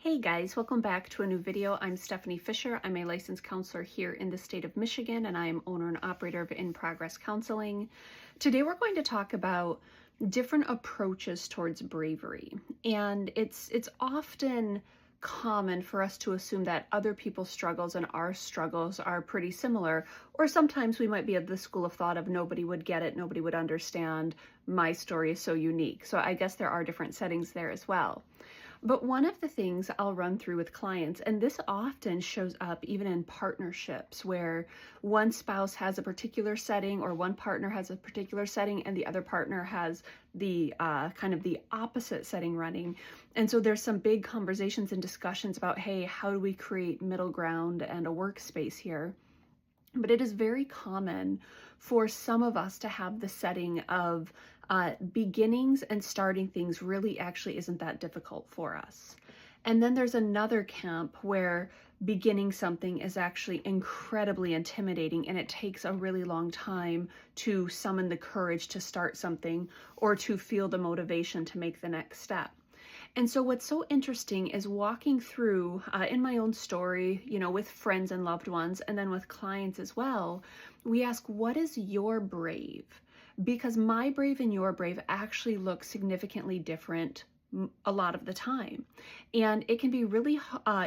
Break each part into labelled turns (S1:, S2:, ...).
S1: Hey guys, welcome back to a new video. I'm Stephanie Fisher. I'm a licensed counselor here in the state of Michigan, and I am owner and operator of In Progress Counseling. Today we're going to talk about different approaches towards bravery. And it's often common for us to assume that other people's struggles and our struggles are pretty similar, or sometimes we might be of the school of thought of nobody would get it, nobody would understand, my story is so unique. So I guess there are different settings there as well. But one of the things I'll run through with clients, and this often shows up even in partnerships where one spouse has a particular setting or one partner has a particular setting and the other partner has the kind of the opposite setting running. And so there's some big conversations and discussions about, hey, how do we create middle ground and a workspace here? But it is very common for some of us to have the setting of beginnings and starting things really actually isn't that difficult for us. And then there's another camp where beginning something is actually incredibly intimidating and it takes a really long time to summon the courage to start something or to feel the motivation to make the next step. And so what's so interesting is walking through in my own story, with friends and loved ones, and then with clients as well, we ask, what is your brave? Because my brave and your brave actually look significantly different a lot of the time. And it can be really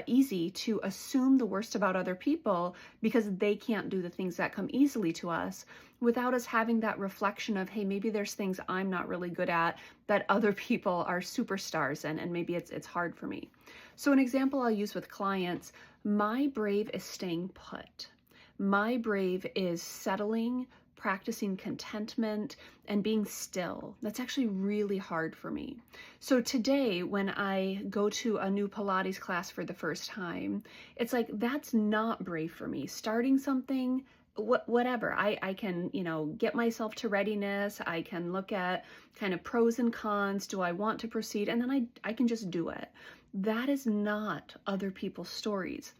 S1: easy to assume the worst about other people because they can't do the things that come easily to us without us having that reflection of, hey, maybe there's things I'm not really good at that other people are superstars in, and maybe it's hard for me. So an example I'll use with clients, my brave is staying put. My brave is settling, practicing contentment, and being still. That's actually really hard for me. So today, when I go to a new Pilates class for the first time, it's like, that's not brave for me. Starting something, whatever, I can, get myself to readiness. I can look at kind of pros and cons. Do I want to proceed? And then I can just do it. That is not other people's stories.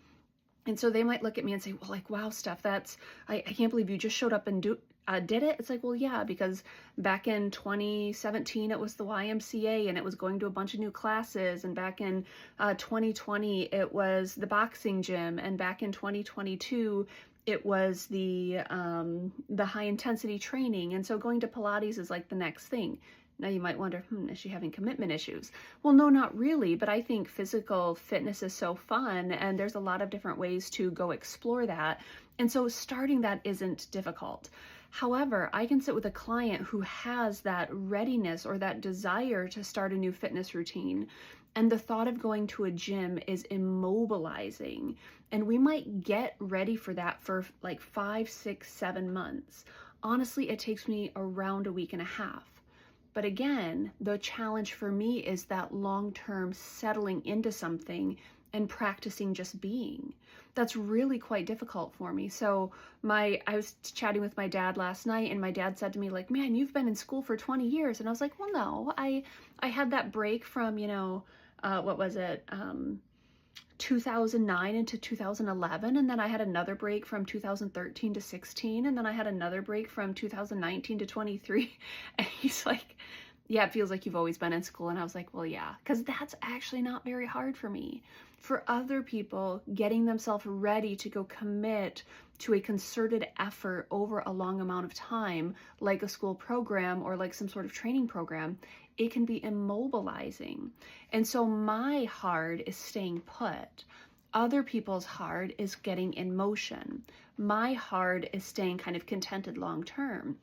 S1: And so they might look at me and say, well, like, wow, Steph, I can't believe you just showed up and did it. It's like, well, yeah, because back in 2017, it was the YMCA and it was going to a bunch of new classes. And back in 2020, it was the boxing gym. And back in 2022, it was the high intensity training. And so going to Pilates is like the next thing. Now you might wonder, is she having commitment issues? Well, no, not really, but I think physical fitness is so fun and there's a lot of different ways to go explore that. And so starting that isn't difficult. However, I can sit with a client who has that readiness or that desire to start a new fitness routine, and the thought of going to a gym is immobilizing. And we might get ready for that for like 5, 6, 7 months. Honestly, it takes me around a week and a half. But again, the challenge for me is that long-term settling into something and practicing just being. That's really quite difficult for me. So I was chatting with my dad last night and my dad said to me, like, man, you've been in school for 20 years. And I was like, well, no, I had that break from, 2009 into 2011, and then I had another break from 2013 to 16, and then I had another break from 2019 to 23. And he's like, yeah, it feels like you've always been in school. And I was like, well, yeah, because that's actually not very hard for me. For other people, getting themselves ready to go commit to a concerted effort over a long amount of time, like a school program or like some sort of training program, it can be immobilizing. And so my hard is staying put. Other people's hard is getting in motion. My hard is staying kind of contented long term.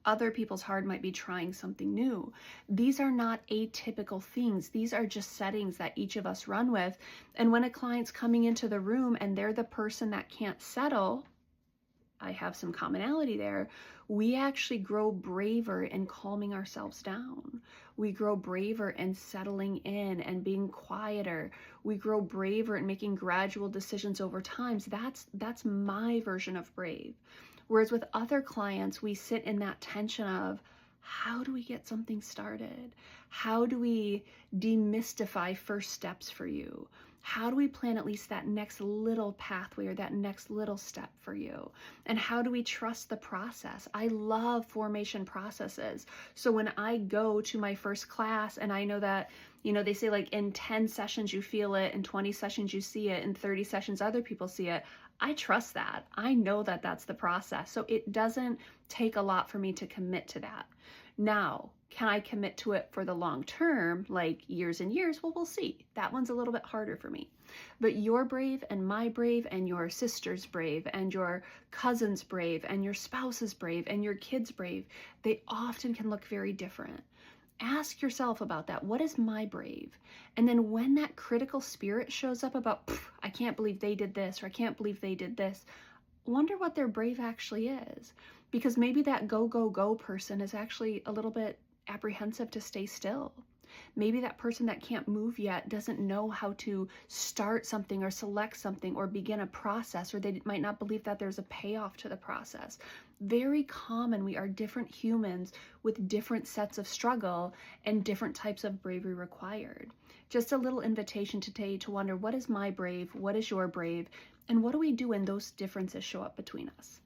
S1: Other people's hard might be trying something new. These are not atypical things. These are just settings that each of us run with. And when a client's coming into the room and they're the person that can't settle, I have some commonality there. We actually grow braver in calming ourselves down. We grow braver in settling in and being quieter. We grow braver in making gradual decisions over time. So that's my version of brave. Whereas with other clients, we sit in that tension of, how do we get something started? How do we demystify first steps for you? How do we plan at least that next little pathway or that next little step for you? And how do we trust the process? I love formation processes. So when I go to my first class and I know that, they say like in 10 sessions you feel it, in 20 sessions you see it, in 30 sessions other people see it, I trust that. I know that that's the process. So it doesn't take a lot for me to commit to that. Now, can I commit to it for the long term, like years and years? Well, we'll see. That one's a little bit harder for me. But your brave and my brave and your sister's brave and your cousin's brave and your spouse's brave and your kid's brave, they often can look very different. Ask yourself about that. What is my brave? And then when that critical spirit shows up about, I can't believe they did this, or I can't believe they did this, wonder what their brave actually is. Because maybe that go, go, go person is actually a little bit apprehensive to stay still. Maybe that person that can't move yet doesn't know how to start something or select something or begin a process, or they might not believe that there's a payoff to the process. Very common. We are different humans with different sets of struggle and different types of bravery required. Just a little invitation today to wonder, what is my brave? What is your brave? And what do we do when those differences show up between us?